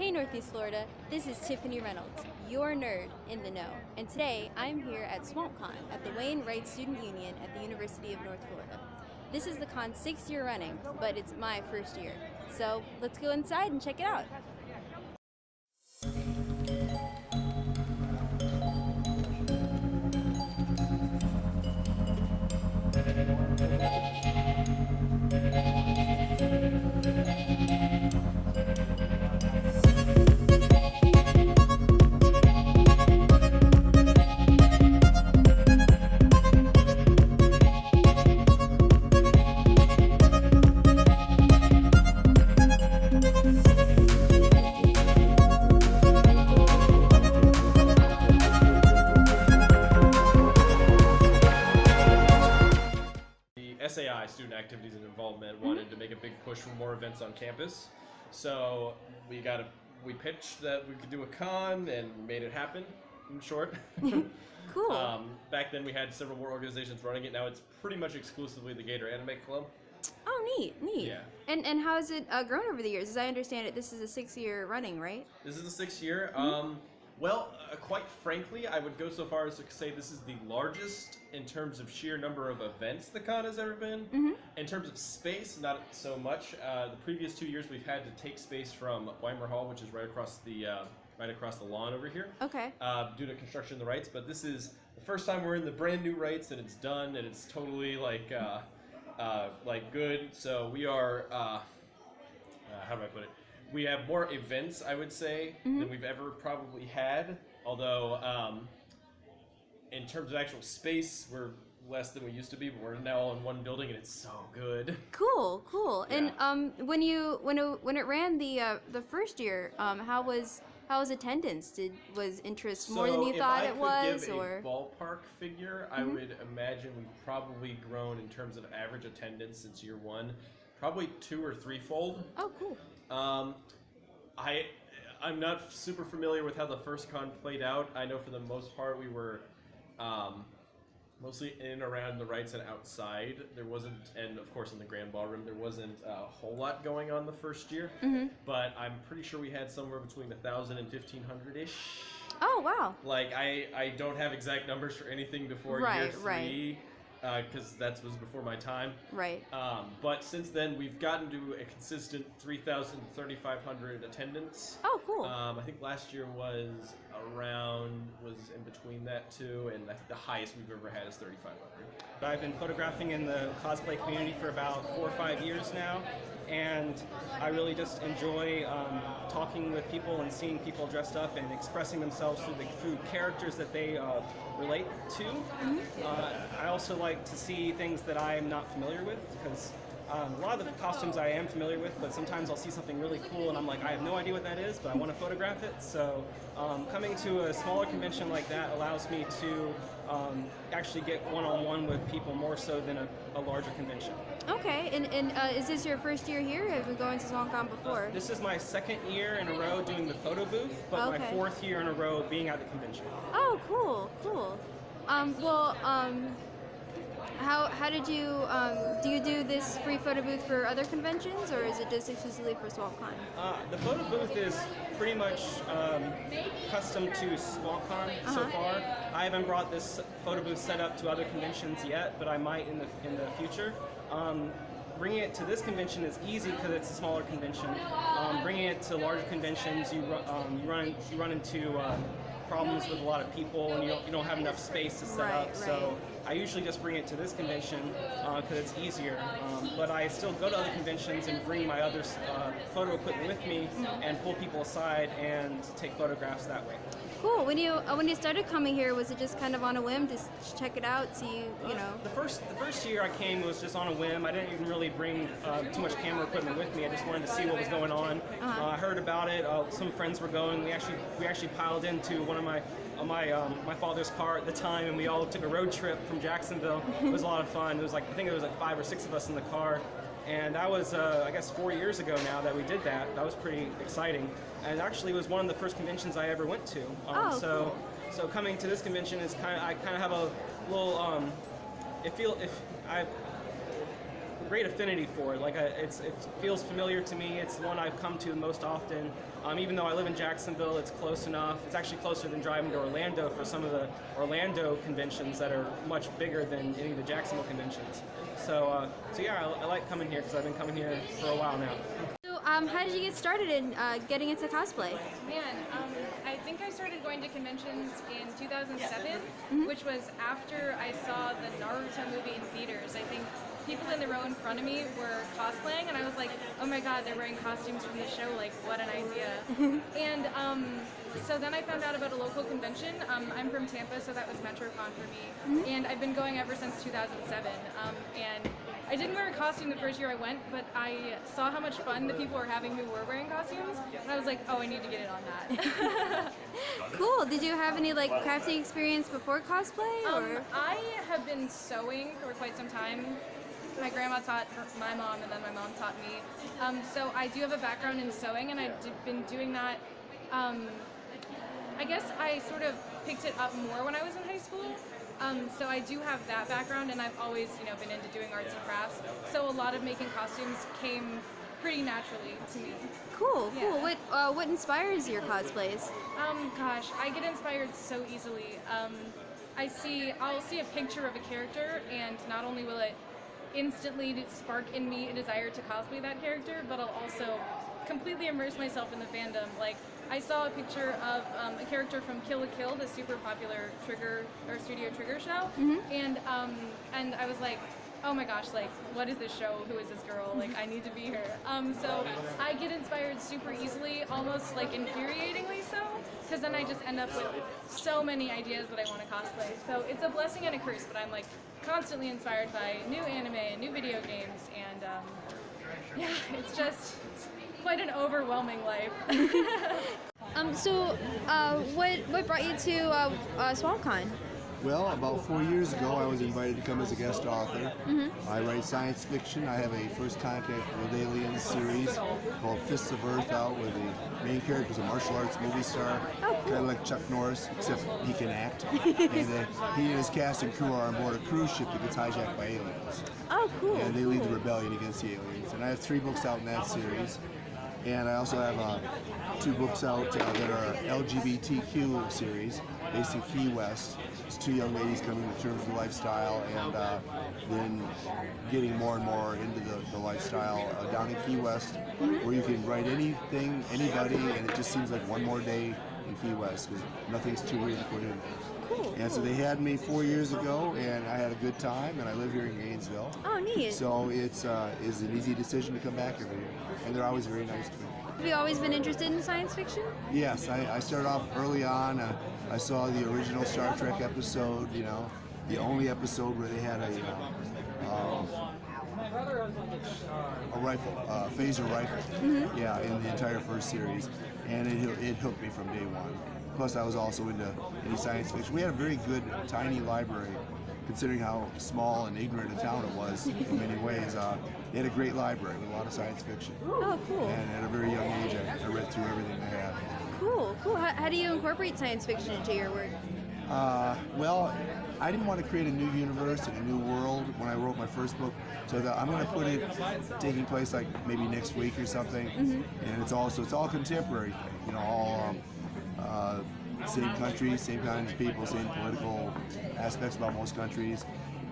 Hey Northeast Florida, this is Tiffany Reynolds, your nerd in the know, and today I'm here at SwampCon at the Wayne Wright Student Union at the University of North Florida. This is the con's 6th year running, but it's my first year, so let's go inside and check it out. SAI, Student Activities and Involvement, wanted to make a big push for more events on campus. So we pitched that we could do a con and made it happen, in short. Cool. Back then we had several more organizations running it. Now it's pretty much exclusively the Gator Anime Club. Oh, neat. Yeah. And how has it grown over the years? As I understand it, this is a 6th year running, right? This is the 6th year. Quite frankly, I would go so far as to say this is the largest in terms of sheer number of events the con has ever been. Mm-hmm. In terms of space, not so much. The previous 2 years, we've had to take space from Weimer Hall, which is right across the lawn over here. Okay. Due to construction of the rights, but this is the first time we're in the brand new rights and it's done and it's totally good. So we are. How do I put it? We have more events, I would say, than we've ever probably had. Although, in terms of actual space, we're less than we used to be. But we're now all in one building, and it's so good. Cool. Yeah. And when it ran the first year, how was attendance? Was interest more than you thought it was, if I could give or a ballpark figure, I would imagine we've probably grown in terms of average attendance since year one, probably 2 or 3-fold. Oh, cool. I'm not super familiar with how the first con played out. I know for the most part we were mostly in and around the rights and outside. There wasn't, and of course in the grand ballroom, there wasn't a whole lot going on the first year. But I'm pretty sure we had somewhere between 1,000 and 1,500-ish. Oh, wow. Like, I don't have exact numbers for anything before year 3. Because that was before my time. Right. But since then, we've gotten to a consistent 3,000 to 3,500 attendance. Oh, cool. I think last year was in between that too, and I think the highest we've ever had is 3,500. I've been photographing in the cosplay community for about 4 or 5 years now, and I really just enjoy talking with people and seeing people dressed up and expressing themselves through characters that they relate to. I also like to see things that I'm not familiar with, because a lot of the costumes I am familiar with, but sometimes I'll see something really cool and I'm like, I have no idea what that is, but I want to photograph it. So coming to a smaller convention like that allows me to actually get one-on-one with people more so than a larger convention. Okay, and is this your first year here? Have you been going to SwampCon before? This is my 2nd year in a row doing the photo booth, but my 4th year in a row being at the convention. Oh, cool. How did you, do you do this free photo booth for other conventions, or is it just exclusively for SwampCon? The photo booth is pretty much custom to SwampCon so far. I haven't brought this photo booth set up to other conventions yet, but I might in the future. Bringing it to this convention is easy because it's a smaller convention. Bringing it to larger conventions, you run into problems with a lot of people, and you don't have enough space to set up. So I usually just bring it to this convention because it's easier. But I still go to other conventions and bring my other photo equipment with me and pull people aside and take photographs that way. Cool. When you started coming here, was it just kind of on a whim, just check it out, see, you know? The first year I came was just on a whim. I didn't even really bring too much camera equipment with me. I just wanted to see what was going on. I heard about it. Some friends were going. We actually piled into one of my father's car at the time, and we all took a road trip from Jacksonville. It was a lot of fun. It was I think it was 5 or 6 of us in the car. And that was, I guess, 4 years ago now that we did that. That was pretty exciting. And actually, it was one of the first conventions I ever went to. Cool. So coming to this convention is I kind of have a little, great affinity for it. Like it feels familiar to me. It's the one I've come to most often. Even though I live in Jacksonville, it's close enough. It's actually closer than driving to Orlando for some of the Orlando conventions that are much bigger than any of the Jacksonville conventions. So yeah, I like coming here because I've been coming here for a while now. So how did you get started in getting into cosplay? Man, I think I started going to conventions in 2007, which was after I saw the Naruto movie in theaters. I think people in the row in front of me were cosplaying, and I was like, oh my god, they're wearing costumes from the show, like, what an idea. And so then I found out about a local convention. I'm from Tampa, so that was MetroCon for me, and I've been going ever since 2007. And I didn't wear a costume the first year I went, but I saw how much fun the people were having who were wearing costumes, and I was like, oh, I need to get in on that. Cool. Did you have any like crafting experience before cosplay? Or? I have been sewing for quite some time. My grandma taught my mom, and then my mom taught me. So I do have a background in sewing, and I've been doing that. I guess I sort of picked it up more when I was in high school. So I do have that background, and I've always, been into doing arts and crafts. So a lot of making costumes came pretty naturally to me. Cool, Yeah. cool. What inspires your cosplays? Gosh, I get inspired so easily. I'll see a picture of a character, and not only will it instantly spark in me a desire to cosplay that character, but I'll also completely immerse myself in the fandom. Like, I saw a picture of a character from Kill la Kill, the super popular Studio Trigger show, and I was like, oh my gosh, like, what is this show? Who is this girl? Like, I need to be her. So I get inspired super easily, almost like infuriatingly so, because then I just end up with so many ideas that I want to cosplay. So it's a blessing and a curse, but I'm like constantly inspired by new anime and new video games, and yeah, it's quite an overwhelming life. What brought you to SwampCon? Well, about 4 years ago, I was invited to come as a guest author. I write science fiction. I have a First Contact with Aliens series called Fists of Earth out, where the main character is a martial arts movie star, kind of like Chuck Norris, except he can act. And he and his cast and crew are on board a cruise ship that gets hijacked by aliens. Oh, cool. And they lead the rebellion against the aliens. And I have 3 books out in that series. And I also have 2 books out that are LGBTQ series based in Key West. It's 2 young ladies coming to terms with the lifestyle and then getting more and more into the lifestyle down in Key West, where you can write anything, anybody, and it just seems like one more day in Key West because nothing's too weird to put in. Cool. And so they had me 4 years ago, and I had a good time, and I live here in Gainesville. Oh, neat. So it's an easy decision to come back every year, and they're always very nice to me. Have you always been interested in science fiction? Yes, I started off early on. I saw the original Star Trek episode, the only episode where they had a rifle, phaser rifle, yeah, in the entire first series, and it hooked me from day one. Plus, I was also into any science fiction. We had a very good, tiny library, considering how small and ignorant a town it was in many ways. They had a great library with a lot of science fiction. Oh, cool. And at a very young age, I read through everything they had. Cool, cool. How do you incorporate science fiction into your work? Well, I didn't want to create a new universe and a new world when I wrote my first book, so that I'm going to put it taking place like maybe next week or something, and it's all contemporary thing, all same countries, same kinds of people, same political aspects about most countries,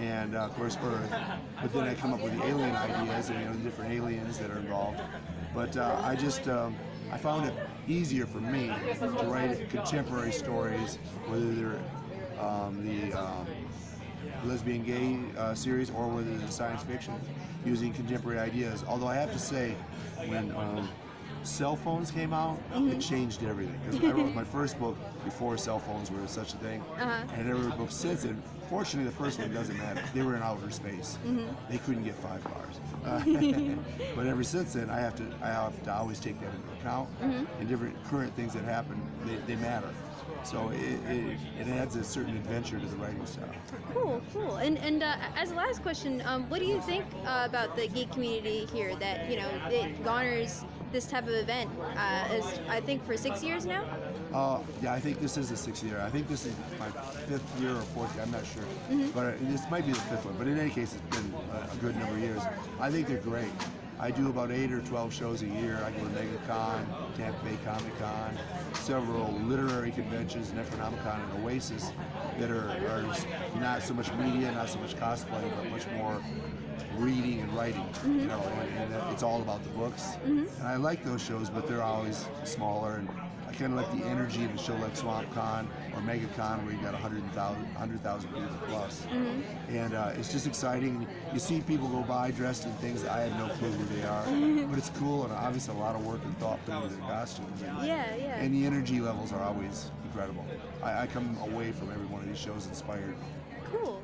and of course Earth. But then I come up with the alien ideas and the different aliens that are involved. But I found it easier for me to write contemporary stories, whether they're the lesbian gay series or whether they're science fiction, using contemporary ideas. Although I have to say, when cell phones came out, it changed everything. Because I wrote my first book before cell phones were such a thing, and every book since then. Fortunately, the first one doesn't matter. They were in outer space. They couldn't get 5 bars. But ever since then, I have to always take that into account. And different current things that happen, they matter. So it adds a certain adventure to the writing style. Cool, cool. And as a last question, what do you think about the geek community here? That it garners this type of event, is I think for 6 years now. Yeah, I think this is the 6th year. I think this is my 5th year or 4th year. I'm not sure, but this might be the 5th one. But in any case, it's been a good number of years. I think they're great. I do about 8 or 12 shows a year. I go to MegaCon, Tampa Bay Comic Con, several literary conventions, Necronomicon and Oasis, that are not so much media, not so much cosplay, but much more reading and writing. You know, and it's all about the books. And I like those shows, but they're always smaller. And I kind of like the energy in a show like SwampCon or MegaCon where you got 100,000 people plus. And it's just exciting. You see people go by dressed in things that I have no clue who they are, but it's cool, and obviously a lot of work and thought put into their costumes. Yeah. And the energy levels are always incredible. I come away from every one of these shows inspired. Cool.